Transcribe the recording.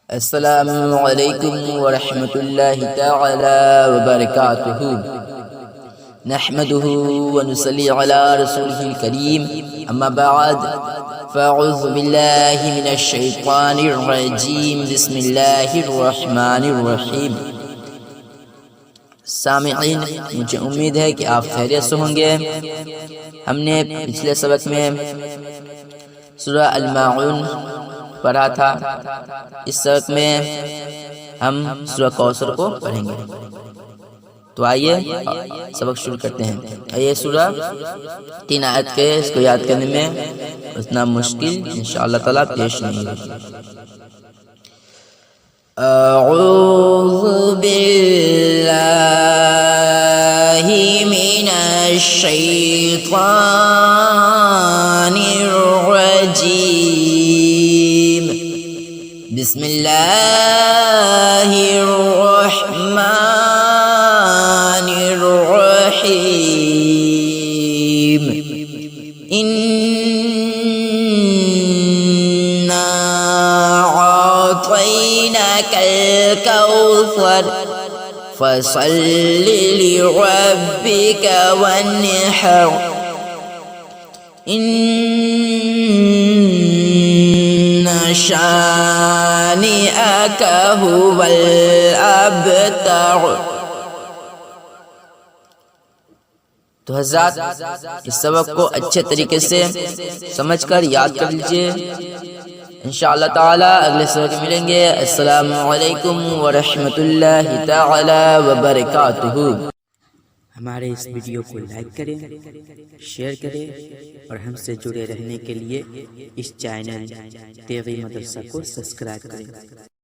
अस्सलामु अलैकुम व रहमतुल्लाहि तआला व बरकातुहू। नहमदुहू व नुसल्ली अला रसूलिहिल करीम। अम्मा बाद फ़अऊज़ु बिल्लाहि मिनश शैतानिर रजीम। बिस्मिल्लाहिर रहमानिर रहीम। सामिईन, मुझे उम्मीद है कि आप खैरियत से होंगे। हमने पिछले सबक में सूरह अल-माऊन पढ़ा था। इस सबक में हम सूरह कौसर को पढ़ेंगे। तो आइए सबक शुरू करते हैं। ये सूरह 3 आयत के, इसको याद करने में उतना मुश्किल इंशाअल्लाह ताला पेश नहीं होगी। अऊज़ु बिल्लाहि मिनश शैतानिर रजीम। बिस्मिल्लाहिर रहमानिर रहीम। इन्ना आतैनाकल कौसर फसल्लि लिरब्बिका वन्हर। इन्ना शानिअका हुवल अबतर। तो हज़रात, इस सबक को अच्छे तरीके से समझकर याद कर लीजिए। इंशाअल्लाह ताला अगले सबक में मिलेंगे। अस्सलामु अलैकुम व रहमतुल्लाहि ताला व बरकातुहू। हमारे इस वीडियो को लाइक करें, शेयर करें और हमसे जुड़े रहने के लिए इस चैनल तेगी मदरसा को सब्सक्राइब करें।